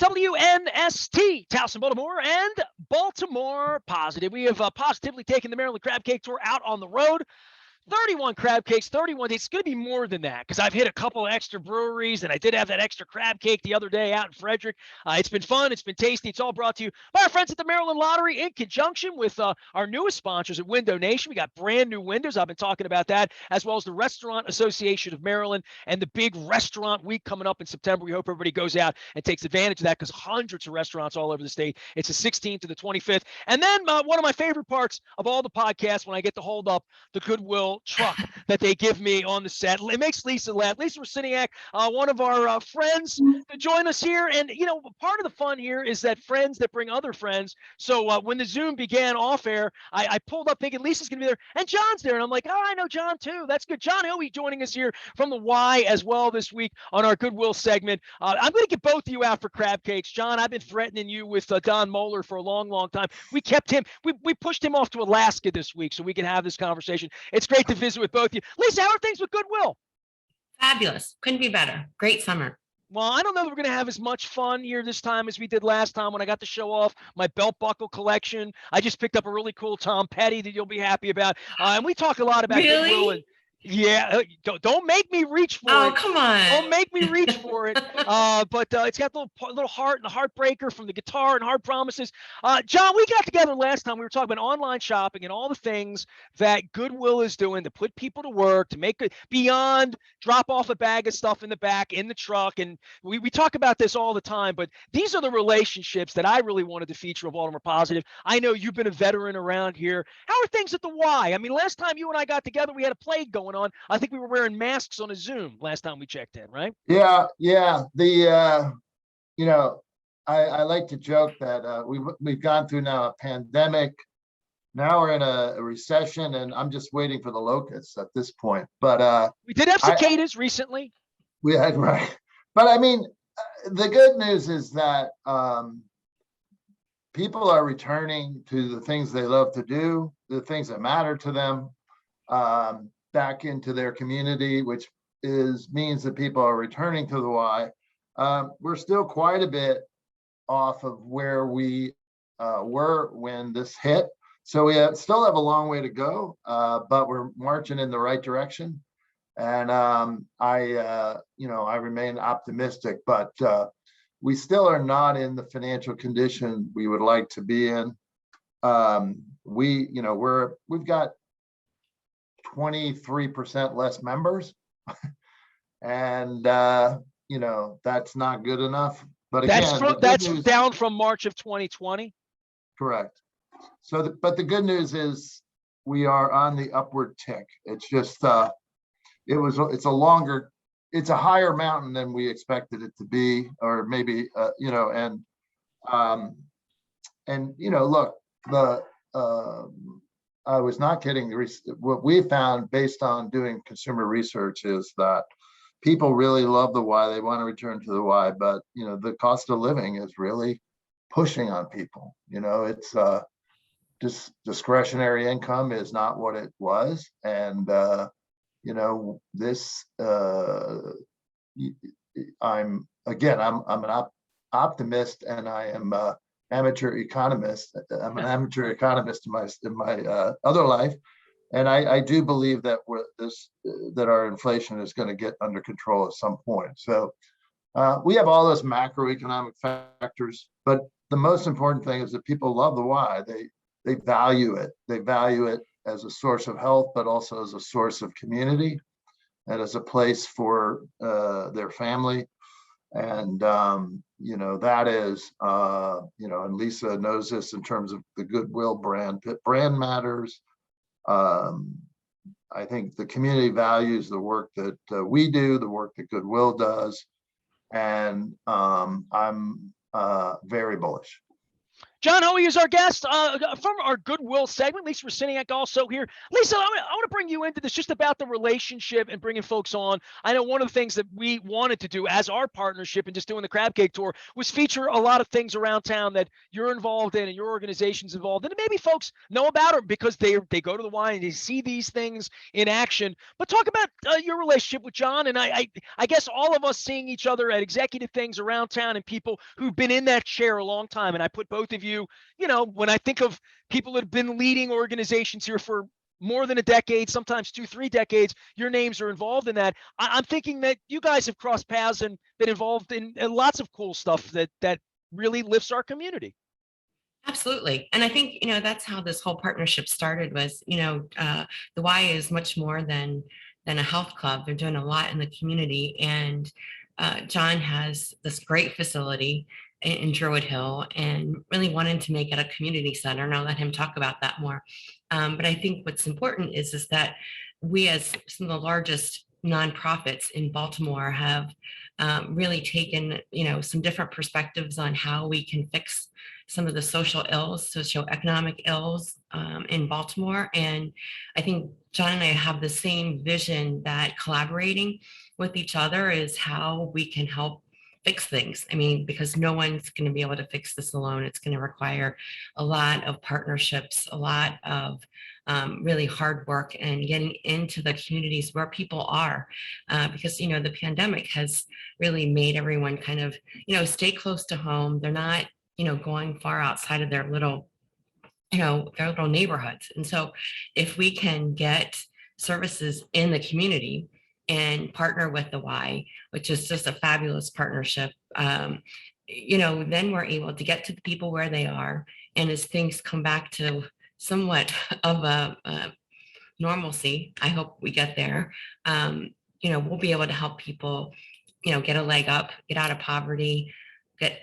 WNST, Towson, Baltimore, and Baltimore Positive. We have positively taken the Maryland Crab Cake Tour out on the road. 31 crab cakes, 31 days. It's going to be more than that because I've hit a couple of extra breweries, and I did have that extra crab cake the other day out in Frederick. It's been fun. It's been tasty. It's all brought to you by our friends at the Maryland Lottery in conjunction with our newest sponsors at Window Nation. We got brand new windows. I've been talking about that, as well as the Restaurant Association of Maryland and the big restaurant week coming up in September. We hope everybody goes out and takes advantage of that because hundreds of restaurants all over the state. It's the 16th to the 25th. And then one of my favorite parts of all the podcasts when I get to hold up the Goodwill truck that they give me on the set. It makes Lisa laugh. Lisa Rusyniak, one of our friends, to join us here. And, part of the fun here is that friends that bring other friends. So when the Zoom began off air, I pulled up thinking Lisa's going to be there. And John's there. And I'm like, I know John too. That's good. John Hoey joining us here from the Y as well this week on our Goodwill segment. I'm going to get both of you out for crab cakes. John, I've been threatening you with Don Moeller for a long, long time. We kept him. We pushed him off to Alaska this week so we can have this conversation. It's great to visit with both of you. Lisa, how are things with Goodwill? Fabulous. Couldn't be better. Great summer. Well, I don't know that we're going to have as much fun here this time as we did last time when I got to show off my belt buckle collection. I just picked up a really cool Tom Petty that you'll be happy about. And we talk a lot about Goodwill. And yeah, don't make me reach for it. Oh, come on. Don't make me reach for it. But it's got the little heart and the heartbreaker from the guitar and Hard Promises. John, we got together last time. We were talking about online shopping and all the things that Goodwill is doing to put people to work, to make it beyond drop off a bag of stuff in the back, in the truck. And we talk about this all the time, but these are the relationships that I really wanted to feature of Baltimore Positive. I know you've been a veteran around here. How are things at the Y? I mean, last time you and I got together, we had a plague going on. I think we were wearing masks on a Zoom last time we checked in, right? Yeah. The I like to joke that we've gone through now a pandemic. Now we're in a recession, and I'm just waiting for the locusts at this point. But we did have cicadas recently. We had, right, but I mean, the good news is that people are returning to the things they love to do, the things that matter to them. Back into their community, which means that people are returning to the Y. We're still quite a bit off of where we were when this hit. So we still have a long way to go, but we're marching in the right direction. And I remain optimistic, but we still are not in the financial condition we would like to be in. We've got 23% less members, and that's not good enough. But again, that's down from March of 2020. Correct. So, but the good news is we are on the upward tick. It's just it's a higher mountain than we expected it to be, or maybe look, I was not kidding. What we found based on doing consumer research is that people really love the Y. They want to return to the Y, but the cost of living is really pushing on people. It's just discretionary income is not what it was, and this. I'm an optimist, and I am. Amateur economist. I'm an amateur economist in my other life, and I do believe that that our inflation is going to get under control at some point. So we have all those macroeconomic factors, but the most important thing is that people love the Y. They value it. They value it as a source of health, but also as a source of community and as a place for their family. And that is, and Lisa knows this in terms of the Goodwill brand. Brand matters. I think the community values the work that we do, the work that Goodwill does, and I'm very bullish. John Hoey is our guest from our Goodwill segment. Lisa Rusyniak also here. Lisa, I want to bring you into this just about the relationship and bringing folks on. I know one of the things that we wanted to do as our partnership and just doing the Crab Cake Tour was feature a lot of things around town that you're involved in and your organization's involved in. And maybe folks know about it because they go to the Y and they see these things in action. But talk about your relationship with John. And I guess all of us seeing each other at executive things around town and people who've been in that chair a long time. And I put both of you, when I think of people that have been leading organizations here for more than a decade, sometimes 2-3 decades, your names are involved in that. I'm thinking that you guys have crossed paths and been involved in lots of cool stuff that really lifts our community. Absolutely. And I think, that's how this whole partnership started was, the Y is much more than a health club. They're doing a lot in the community. And John has this great facility in Druid Hill and really wanted to make it a community center. And I'll let him talk about that more. But I think what's important is that we, as some of the largest nonprofits in Baltimore, have really taken, some different perspectives on how we can fix some of the social ills, socioeconomic ills in Baltimore. And I think John and I have the same vision that collaborating with each other is how we can help fix things. I mean, because no one's going to be able to fix this alone. It's going to require a lot of partnerships, a lot of really hard work and getting into the communities where people are, because, the pandemic has really made everyone kind of, stay close to home. They're not, going far outside of their little neighborhoods. And so if we can get services in the community and partner with the Y, which is just a fabulous partnership, then we're able to get to the people where they are. And as things come back to somewhat of a normalcy, I hope we get there, we'll be able to help people, get a leg up, get out of poverty, get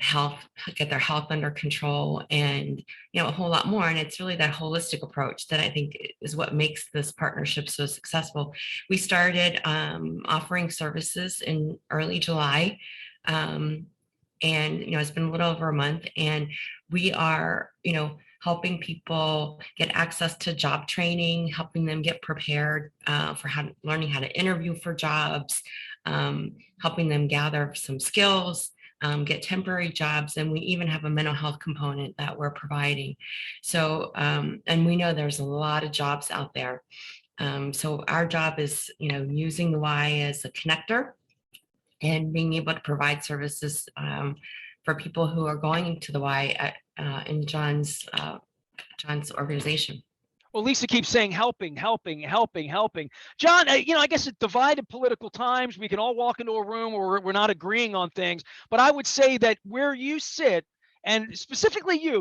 their health under control, and a whole lot more. And it's really that holistic approach that I think is what makes this partnership so successful. We started offering services in early July, and it's been a little over a month, and we are helping people get access to job training, helping them get prepared for learning how to interview for jobs, helping them gather some skills, get temporary jobs, and we even have a mental health component that we're providing. So, and we know there's a lot of jobs out there. So our job is, using the Y as a connector and being able to provide services for people who are going into the Y in John's organization. Well, Lisa keeps saying helping. John, I guess at divided political times, we can all walk into a room where we're not agreeing on things. But I would say that where you sit, and specifically you,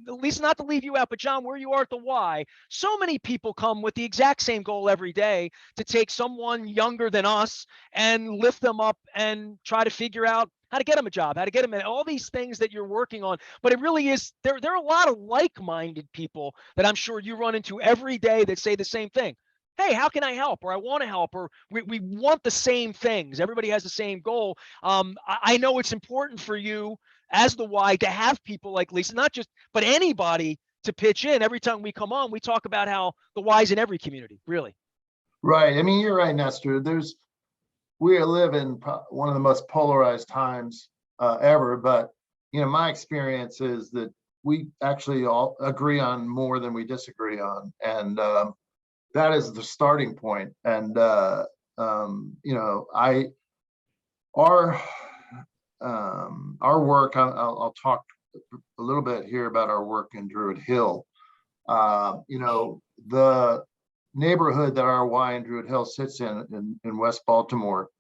Lisa, not to leave you out, but John, where you are at the Y, so many people come with the exact same goal every day to take someone younger than us and lift them up and try to figure out how to get them a job, how to get them in all these things that you're working on. But it really is, there are a lot of like-minded people that I'm sure you run into every day that say the same thing. Hey, how can I help? Or I want to help, or we want the same things. Everybody has the same goal. I know it's important for you as the Y to have people like Lisa, not just, but anybody to pitch in. Every time we come on, we talk about how the Y's in every community, really. Right. I mean, you're right, Nestor. We live in one of the most polarized times ever, but my experience is that we actually all agree on more than we disagree on, and that is the starting point. And our work. I'll talk a little bit here about our work in Druid Hill. The neighborhood that our Y in Druid Hill sits in West Baltimore,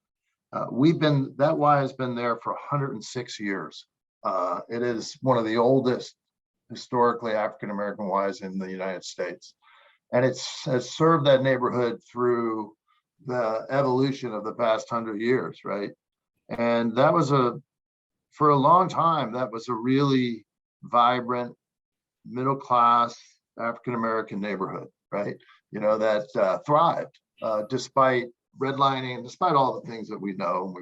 that Y has been there for 106 years. It is one of the oldest historically African-American Ys in the United States. And it has served that neighborhood through the evolution of the past 100 years, right? And that was for a long time, that was a really vibrant, middle-class African-American neighborhood, right? That thrived despite redlining, despite all the things that we know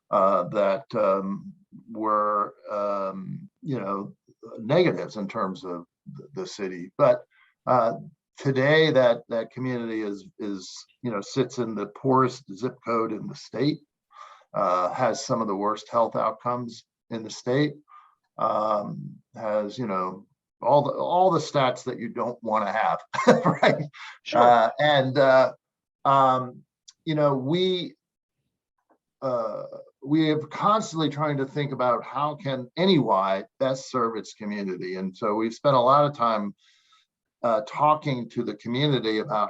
that were, negatives in terms of the city. But today, that community is sits in the poorest zip code in the state, has some of the worst health outcomes in the state, has all the stats that you don't want to have, right? Sure. We have constantly trying to think about how can any Y best serve its community, and so we've spent a lot of time talking to the community about,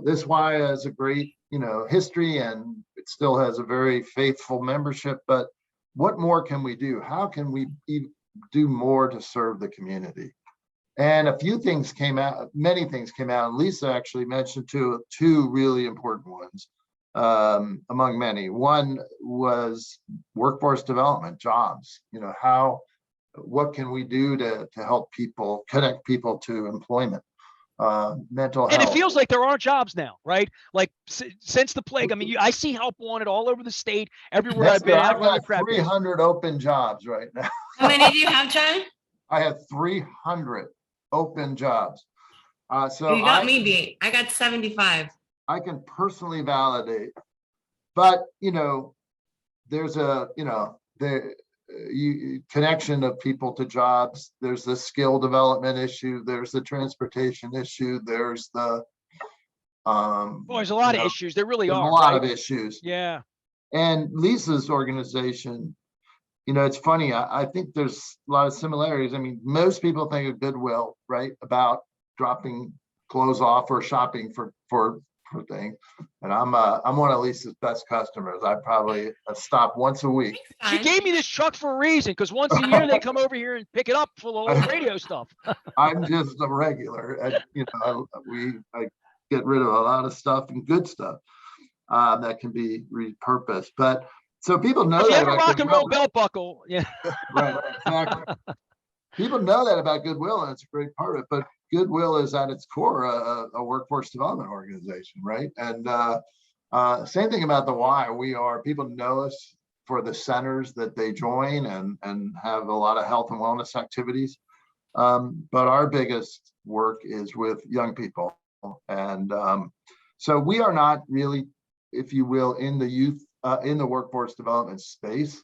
this Y has a great history, and it still has a very faithful membership, but what more can we do? How can we do more to serve the community? And a few things came out, many things came out. And Lisa actually mentioned two really important ones, among many. One was workforce development, jobs. What can we do to help people, connect people to employment, mental And health? it feels like there are jobs now, right? Like since the plague. I mean, I see help wanted all over the state, everywhere I've been. I've got 300 open jobs right now. How many do you have, John? I have 300 open jobs. So you got me beat. I got 75. I can personally validate, but there's a connection of people to jobs. There's the skill development issue. There's the transportation issue. There's the there's a lot of issues. There really are a lot of issues. Yeah. And Lisa's organization, it's funny. I think there's a lot of similarities. I mean, most people think of Goodwill, right, about dropping clothes off or shopping for things. And I'm one of Lisa's best customers. I probably stop once a week. She gave me this truck for a reason, because once a year they come over here and pick it up full of old radio stuff. I'm just a regular. I get rid of a lot of stuff and good stuff that can be repurposed. But so people know if you that have a about rock and roll belt buckle, yeah. Right, exactly. People know that about Goodwill, and it's a great part of it. But Goodwill is at its core a workforce development organization, right? And same thing about the Y. People know us for the centers that they join and have a lot of health and wellness activities. But our biggest work is with young people, and so we are not really, if you will, in the youth in the workforce development space.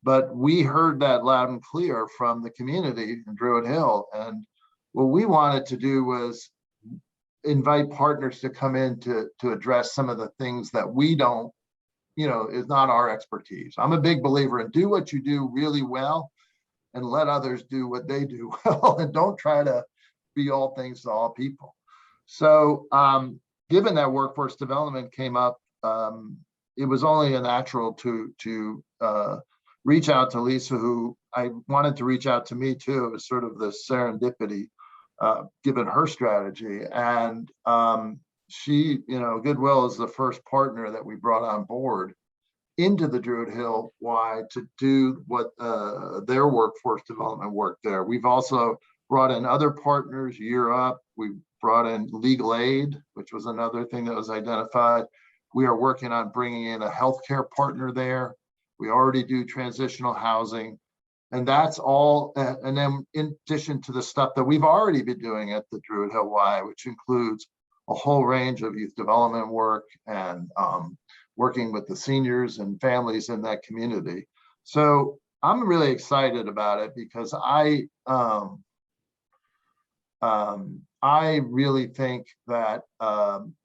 But we heard that loud and clear from the community in Druid Hill. And what we wanted to do was invite partners to come in to address some of the things that we don't, is not our expertise. I'm a big believer in do what you do really well and let others do what they do well, and don't try to be all things to all people. So given that workforce development came up, it was only a natural to reach out to Lisa, who I wanted to reach out to me too. It was sort of the serendipity, given her strategy. And she, Goodwill is the first partner that we brought on board into the Druid Hill Y to do what their workforce development work there. We've also brought in other partners, Year Up. We brought in legal aid, which was another thing that was identified. We are working on bringing in a healthcare partner there. We already do transitional housing, and that's all. And then in addition to the stuff that we've already been doing at the Druid Hill Y, which includes a whole range of youth development work and working with the seniors and families in that community. So I'm really excited about it because I really think that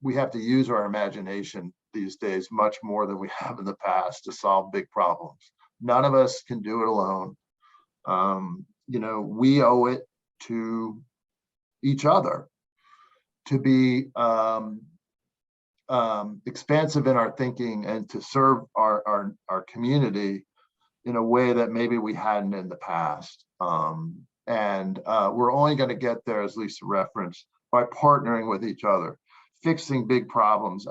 we have to use our imagination these days much more than we have in the past to solve big problems. None of us can do it alone. We owe it to each other to be expansive in our thinking and to serve our community in a way that maybe we hadn't in the past. And we're only going to get there, as Lisa referenced, by partnering with each other, fixing big problems.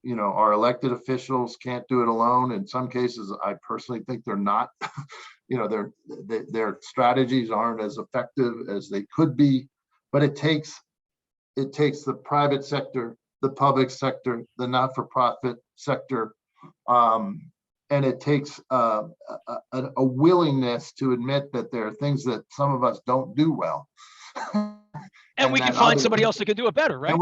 Our elected officials can't do it alone. In some cases, I personally think they're not. Their strategies aren't as effective as they could be. But it takes the private sector, the public sector, the not-for-profit sector, it takes a willingness to admit that there are things that some of us don't do well. And we can that find somebody else that can do it better, right?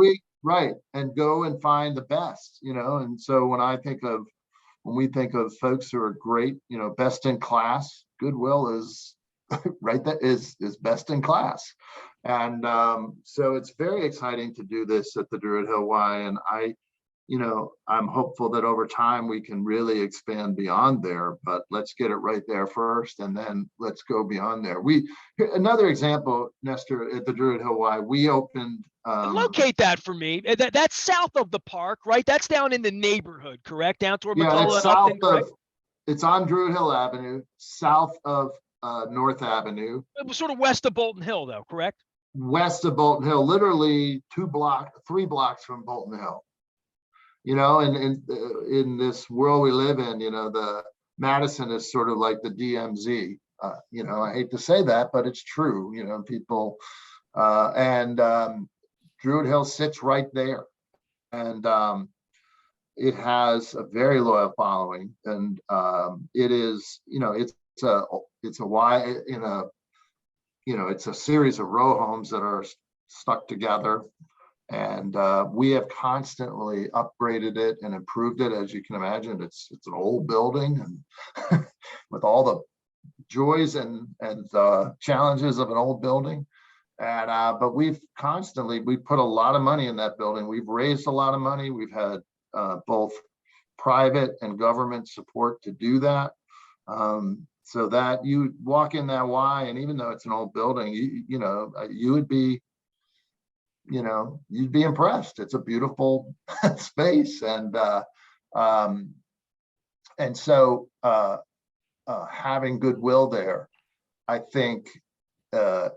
And and go and find the best, and so when we think of folks who are great, best in class, Goodwill is right, that is best in class. And so it's very exciting to do this at the Druid Hill Y, and I'm hopeful that over time we can really expand beyond there, but let's get it right there first, and then let's go beyond there. Another example, Nestor, at the Druid Hill Y, we opened. Locate that for me. That's south of the park, right? That's down in the neighborhood, correct? Down toward McCullough and Upton, correct? It's on Druid Hill Avenue, south of North Avenue. It was sort of west of Bolton Hill, though, correct? West of Bolton Hill, literally 3 blocks from Bolton Hill. And in this world we live in, the Madison is sort of like the DMZ. I hate to say that, but it's true. People and Druid Hill sits right there, and it has a very loyal following, and it is, it's a Y in a, it's a series of row homes that are stuck together. And we have constantly upgraded it and improved it. As you can imagine, it's an old building, and with all the joys and challenges of an old building. And but we've put a lot of money in that building. We've raised a lot of money. We've had both private and government support to do that. So that you walk in that Y, and even though it's an old building, you would be, you'd be impressed. It's a beautiful space. And so having Goodwill there, I think,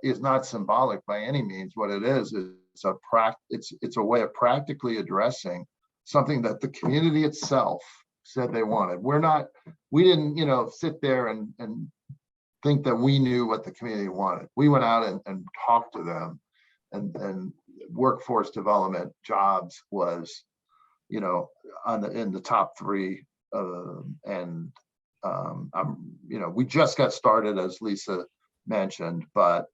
is not symbolic by any means. What it is it's a way of practically addressing something that the community itself said they wanted. We didn't, sit there and think that we knew what the community wanted. We went out and talked to them, and workforce development, jobs was, in the top 3. We just got started, as Lisa mentioned, but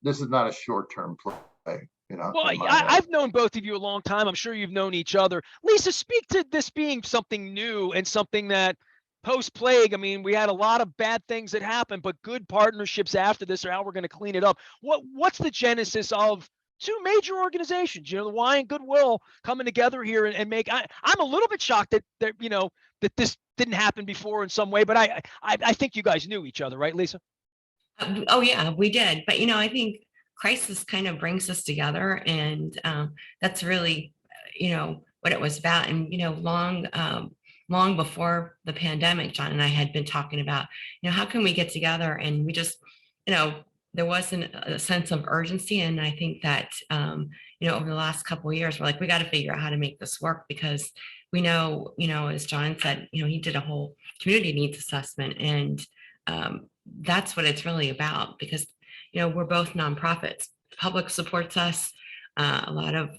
this is not a short-term play. Well, I've known both of you a long time. I'm sure you've known each other. Lisa, speak to this being something new and something that post-plague, we had a lot of bad things that happened, but good partnerships after this are how we're going to clean it up. What's the genesis of 2 major organizations, the Y and Goodwill, coming together here and make? I'm a little bit shocked that that this didn't happen before in some way, but I think you guys knew each other, right, Lisa? Oh yeah, we did. But I think crisis kind of brings us together, and that's really what it was about. And long before the pandemic, John and I had been talking about how can we get together, and we just there wasn't a sense of urgency. And I think that over the last couple of years, we're like, we got to figure out how to make this work, because we know, as John said, he did a whole community needs assessment, and that's what it's really about, because we're both nonprofits. Public supports us, a lot of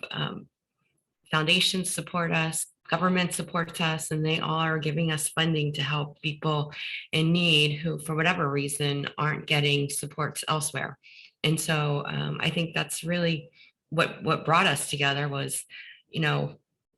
foundations support us, government supports us, and they all are giving us funding to help people in need who, for whatever reason, aren't getting supports elsewhere. And so I think that's really what brought us together was,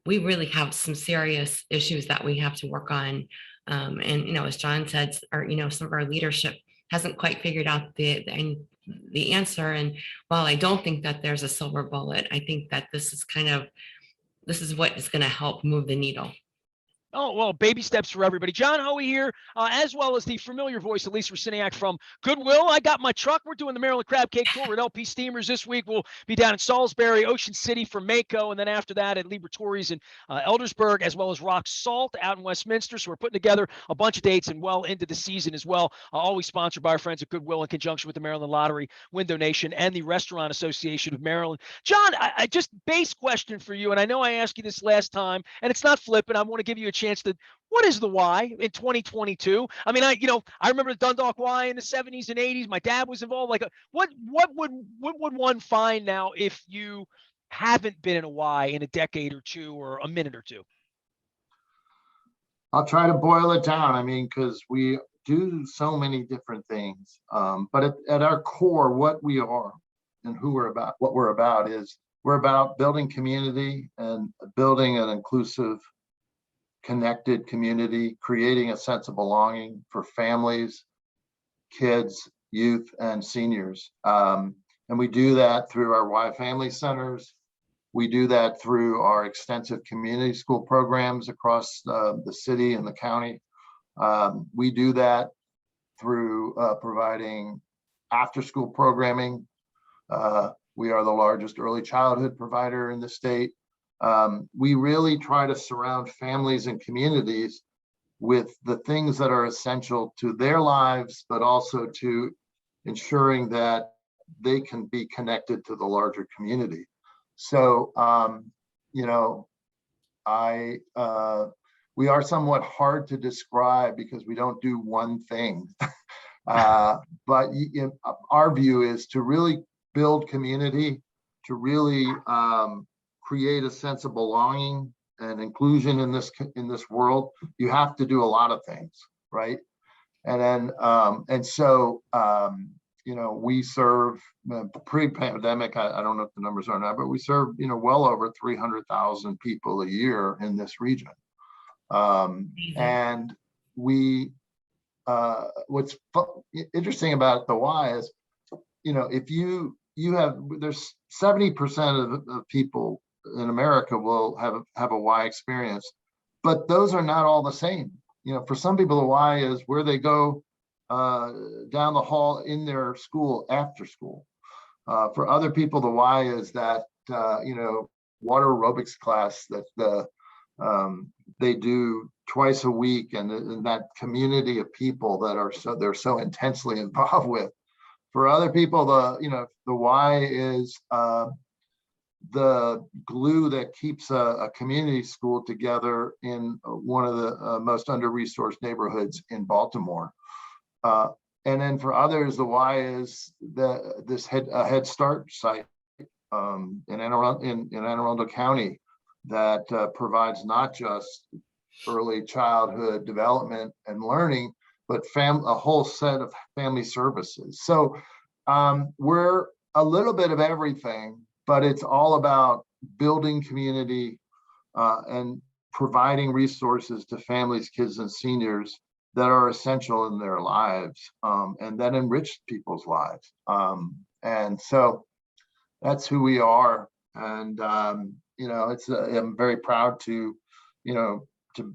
we really have some serious issues that we have to work on. And as John said, some of our leadership hasn't quite figured out the answer. And while I don't think that there's a silver bullet, I think that this is what is going to help move the needle. Oh, well, baby steps for everybody. John Hoey here, as well as the familiar voice of Lisa Rusyniak from Goodwill. I got my truck. We're doing the Maryland Crab Cake Tour with LP Steamers this week. We'll be down in Salisbury, Ocean City for Mako, and then after that at Liberatories in Eldersburg, as well as Rock Salt out in Westminster. So we're putting together a bunch of dates and well into the season as well. Always sponsored by our friends at Goodwill in conjunction with the Maryland Lottery, Window Nation, and the Restaurant Association of Maryland. John, I just base question for you, and I know I asked you this last time, and it's not flippant. I want to give you a chance to, what is the Y in 2022? I remember the Dundalk Y in the 70s and 80s. My dad was involved. Like, what would one find now if you haven't been in a Y in a decade or two or a minute or two? I'll try to boil it down. I mean, because we do so many different things. But at our core, what we are and who we're about, what we're about is we're about building community and building an inclusive, connected community, creating a sense of belonging for families, kids, youth, and seniors. And we do that through our Y Family Centers. We do that through our extensive community school programs across the city and the county. We do that through providing after-school programming. We are the largest early childhood provider in the state. We really try to surround families and communities with the things that are essential to their lives, but also to ensuring that they can be connected to the larger community. So, you know, we are somewhat hard to describe because we don't do one thing. But our view is to really build community, to really create a sense of belonging and inclusion in this world. You have to do a lot of things, right? And then you know, we serve pre-pandemic. I don't know if the numbers are now, but we serve, you know, well over 300,000 people a year in this region. And we, what's interesting about the Y is, you know, if you have, there's 70% of people in America will have a Y experience, but those are not all the same. You know, for some people, the Y is where they go down the hall in their school after school. For other people, the Y is that you know, water aerobics class that they do twice a week, and that community of people that are they're so intensely involved with. For other people, the Y is the glue that keeps a community school together in one of the most under-resourced neighborhoods in Baltimore. And then for others, the Y is this Head Start site in Anne Arundel County that provides not just early childhood development and learning, but a whole set of family services. So we're a little bit of everything, but it's all about building community and providing resources to families, kids, and seniors that are essential in their lives and that enrich people's lives. And so that's who we are. And, you know, I'm very proud to, you know, to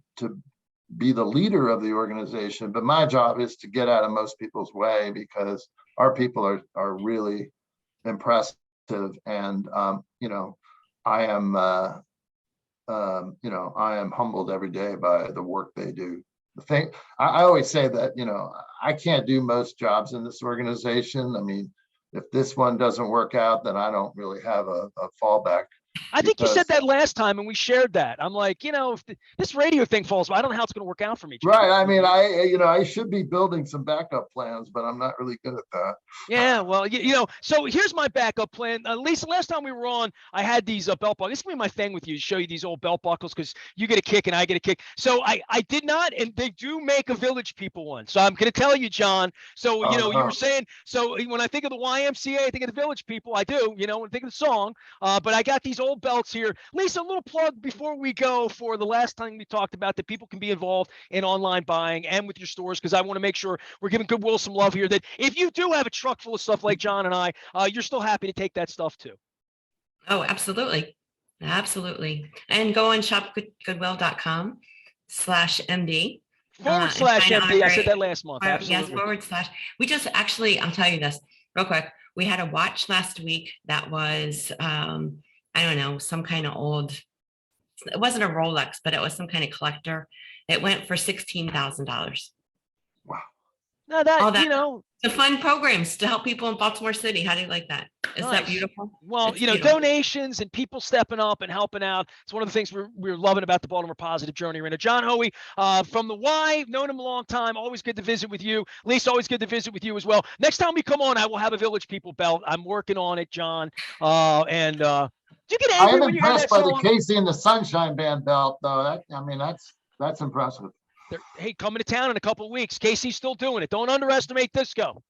be the leader of the organization, but my job is to get out of most people's way because our people are really impressive. And, you know, I am, you know, I am humbled every day by the work they do. The thing, I always say that, you know, I can't do most jobs in this organization. I mean, if this one doesn't work out, then I don't really have a fallback. I think you said that last time and we shared that. I'm like, you know, if this radio thing falls, I don't know how it's going to work out for me. Right. I mean, I should be building some backup plans, but I'm not really good at that. Yeah. Well, you know, so here's my backup plan. Lisa, last time we were on, I had these belt buckles. This is going to be my thing with you, to show you these old belt buckles because you get a kick and I get a kick. So I did not, and they do make a Village People one. So I'm going to tell you, John. So, you know, you were saying, so when I think of the YMCA, I think of the Village People. I do, you know, when I think of the song, but I got these old belts here. Lisa, a little plug before we go for the last time we talked about that people can be involved in online buying and with your stores, because I want to make sure we're giving Goodwill some love here, that if you do have a truck full of stuff like John and I, you're still happy to take that stuff too. Oh, absolutely. Absolutely. And go and shop goodwill.com/MD. /MD. I said that last month. Absolutely. Yes, / we just actually, I'll tell you this real quick. We had a watch last week that was, I don't know, some kind of old, it wasn't a Rolex, but it was some kind of collector. It went for $16,000. Wow. Now that, you know, the fun programs to help people in Baltimore City. How do you like that? Is that beautiful? Well, you know, donations and people stepping up and helping out. It's one of the things we're loving about the Baltimore Positive Journey. John Hoey from the Y, known him a long time. Always good to visit with you. Lisa, always good to visit with you as well. Next time we come on, I will have a Village People belt. I'm working on it, John. Do you get angry when you hear that song? I am impressed by the Casey and the Sunshine Band belt, though. I mean, that's impressive. Hey, coming to town in a couple of weeks. Casey's still doing it. Don't underestimate Disco.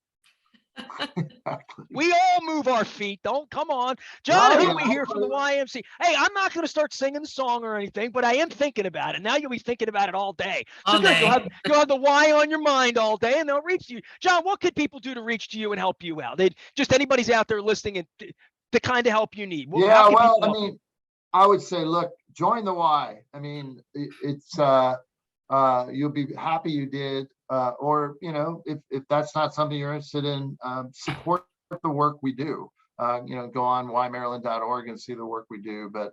We all move our feet. Don't come on. John Well, Hoey here from the YMC. Hey, I'm not going to start singing the song or anything, but I am thinking about it. Now you'll be thinking about it all day. So All good. day. You'll have the Y on your mind all day, and they'll reach you. John, what could people do to reach to you and help you out? They just anybody's out there listening and the kind of help you need. How yeah, can well, people I help you? mean, I would say, look, join the Y. I mean, it's you'll be happy you did. Or, you know, if that's not something you're interested in, support the work we do. You know, go on ymaryland.org and see the work we do. But,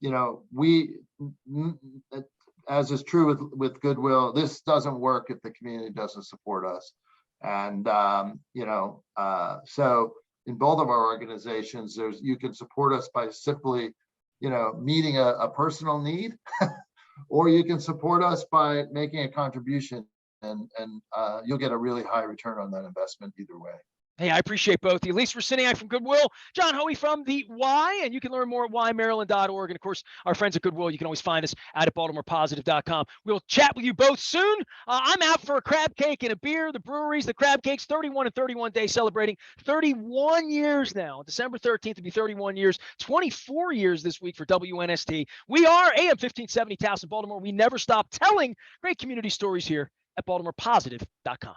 you know, as is true with Goodwill, this doesn't work if the community doesn't support us. And, you know, so in both of our organizations, you can support us by simply, you know, meeting a personal need, or you can support us by making a contribution, and you'll get a really high return on that investment either way. Hey, I appreciate both of you. Lisa Rusyniak from Goodwill, John Hoey from the Y, and you can learn more at ymaryland.org. And of course, our friends at Goodwill, you can always find us out at baltimorepositive.com. We'll chat with you both soon. I'm out for a crab cake and a beer. The breweries, the crab cakes, 31 and 31 days celebrating 31 years now. December 13th will be 31 years, 24 years this week for WNST. We are AM 1570 Towson, Baltimore. We never stop telling great community stories here at baltimorepositive.com.